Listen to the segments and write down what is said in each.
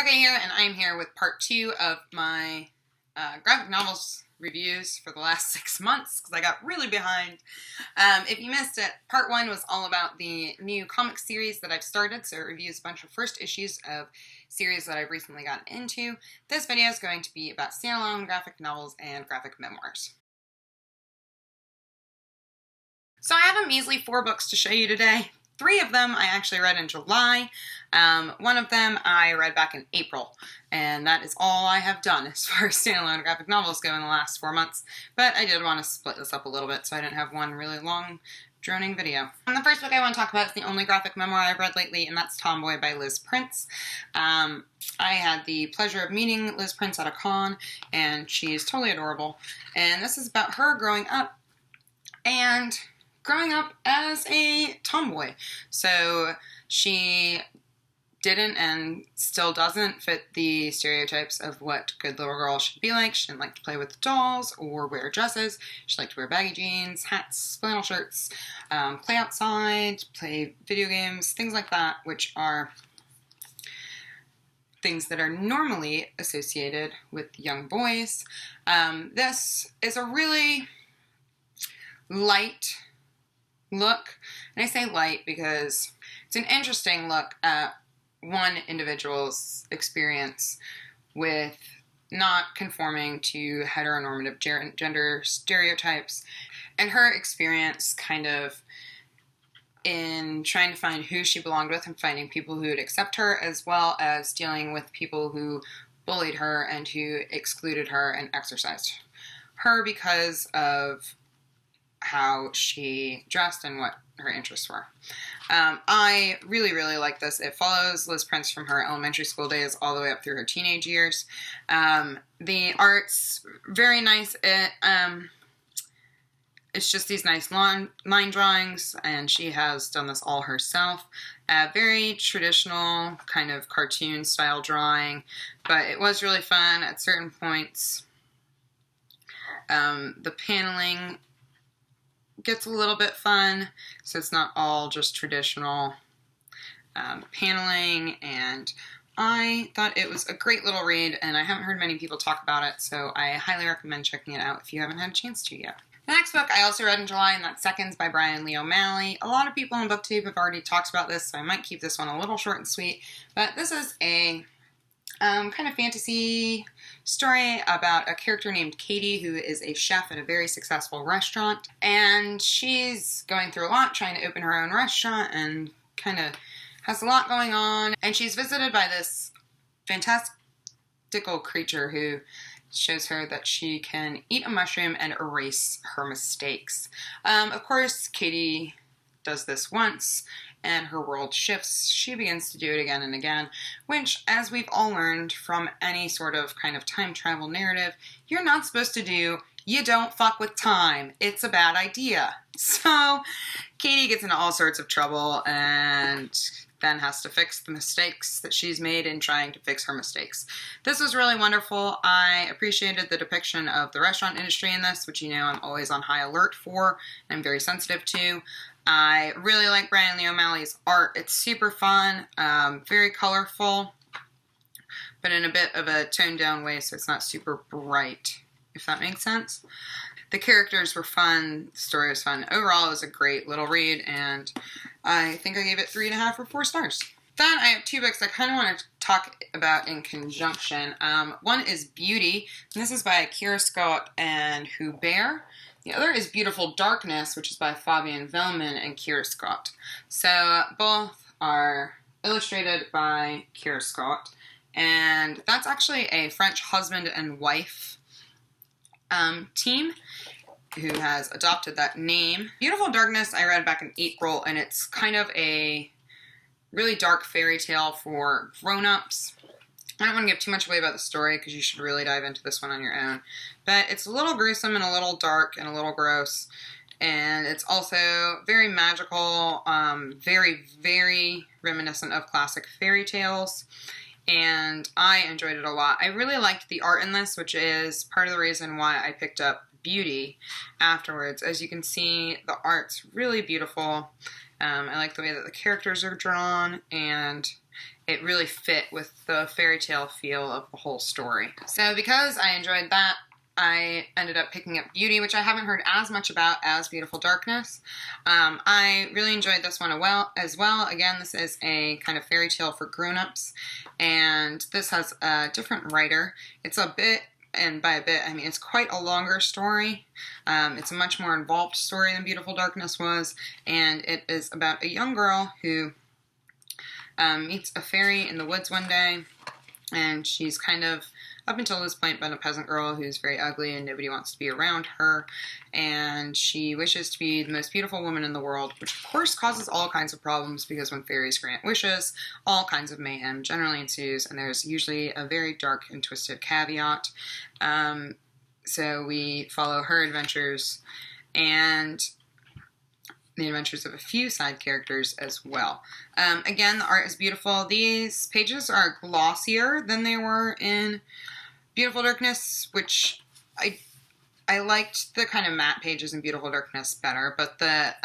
Okay here, and I'm here with part 2 of my graphic novels reviews for the last 6 months because I got really behind. If you missed it, part 1 was all about the new comic series that I've started, so it reviews a bunch of first issues of series that I've recently gotten into. This video is going to be about standalone graphic novels and graphic memoirs. So I have a measly 4 books to show you today. 3 of them I actually read in July. One of them I read back in April, and that is all I have done as far as standalone graphic novels go in the last 4 months. But I did want to split this up a little bit so I didn't have one really long, droning video. And the first book I want to talk about is the only graphic memoir I've read lately, and that's Tomboy by Liz Prince. I had the pleasure of meeting Liz Prince at a con, and she's totally adorable. And this is about her growing up, and growing up as a tomboy. So she didn't and still doesn't fit the stereotypes of what good little girls should be like. She didn't like to play with dolls or wear dresses. She liked to wear baggy jeans, hats, flannel shirts, play outside, play video games, things like that, which are things that are normally associated with young boys. This is a really light look, and I say light because it's an interesting look at one individual's experience with not conforming to heteronormative gender stereotypes, and her experience kind of in trying to find who she belonged with and finding people who would accept her, as well as dealing with people who bullied her and who excluded her and exercised her because of how she dressed and what her interests were. I really, really like this. It follows Liz Prince from her elementary school days all the way up through her teenage years. The art's very nice. It's just these nice line drawings, and she has done this all herself. Very traditional kind of cartoon style drawing, but it was really fun at certain points. The paneling gets a little bit fun, so it's not all just traditional paneling, and I thought it was a great little read, and I haven't heard many people talk about it, so I highly recommend checking it out if you haven't had a chance to yet. The next book I also read in July, and that's Seconds by Brian Lee O'Malley. A lot of people on BookTube have already talked about this, so I might keep this one a little short and sweet, but this is a kind of fantasy story about a character named Katie, who is a chef at a very successful restaurant, and she's going through a lot trying to open her own restaurant and kind of has a lot going on, and she's visited by this fantastical creature who shows her that she can eat a mushroom and erase her mistakes. Of course, Katie does this once, and her world shifts. She begins to do it again and again, which, as we've all learned from any sort of kind of time travel narrative, you're not supposed to do. You don't fuck with time. It's a bad idea. So Katie gets into all sorts of trouble and then has to fix the mistakes that she's made in trying to fix her mistakes. This was really wonderful. I appreciated the depiction of the restaurant industry in this, which you know I'm always on high alert for and I'm very sensitive to. I really like Brian Lee O'Malley's art. It's super fun, very colorful, but in a bit of a toned down way, so it's not super bright, if that makes sense. The characters were fun, the story was fun. Overall, it was a great little read, and I think I gave it 3.5 or 4 stars. Then I have 2 books I kind of want to talk about in conjunction. One is Beauty, and this is by Kira Scott and Hubert. The other is Beautiful Darkness, which is by Fabian Vellman and Kira Scott. So both are illustrated by Kira Scott, and that's actually a French husband and wife team who has adopted that name. Beautiful Darkness I read back in April, and it's kind of a really dark fairy tale for grown-ups. I don't want to give too much away about the story because you should really dive into this one on your own. But it's a little gruesome and a little dark and a little gross. And it's also very magical, very, very reminiscent of classic fairy tales. And I enjoyed it a lot. I really liked the art in this, which is part of the reason why I picked up Beauty afterwards. As you can see, the art's really beautiful. I like the way that the characters are drawn, and it really fit with the fairy tale feel of the whole story. So because I enjoyed that, I ended up picking up Beauty, which I haven't heard as much about as Beautiful Darkness. I really enjoyed this one as well. Again, this is a kind of fairy tale for grown-ups, and this has a different writer. It's a bit, and by a bit, I mean it's quite a longer story. It's a much more involved story than Beautiful Darkness was, and it is about a young girl who meets a fairy in the woods one day, and she's kind of, up until this point, been a peasant girl who's very ugly and nobody wants to be around her, and she wishes to be the most beautiful woman in the world, which of course causes all kinds of problems, because when fairies grant wishes, all kinds of mayhem generally ensues, and there's usually a very dark and twisted caveat. So we follow her adventures and the adventures of a few side characters as well. Again, the art is beautiful. These pages are glossier than they were in Beautiful Darkness, which I liked the kind of matte pages in Beautiful Darkness better, but the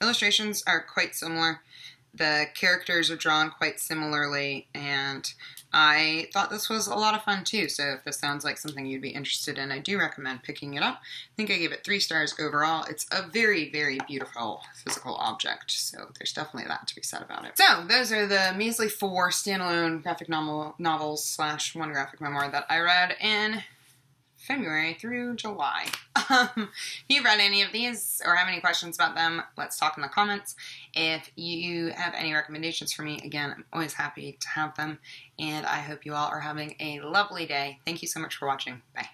illustrations are quite similar. The characters are drawn quite similarly, and I thought this was a lot of fun too, so if this sounds like something you'd be interested in, I do recommend picking it up. I think I gave it 3 stars overall. It's a very, very beautiful physical object, so there's definitely that to be said about it. So, those are the measly 4 standalone graphic novels / one graphic memoir that I read in February through July. If you've read any of these or have any questions about them, let's talk in the comments. If you have any recommendations for me, again, I'm always happy to have them, and I hope you all are having a lovely day. Thank you so much for watching. Bye.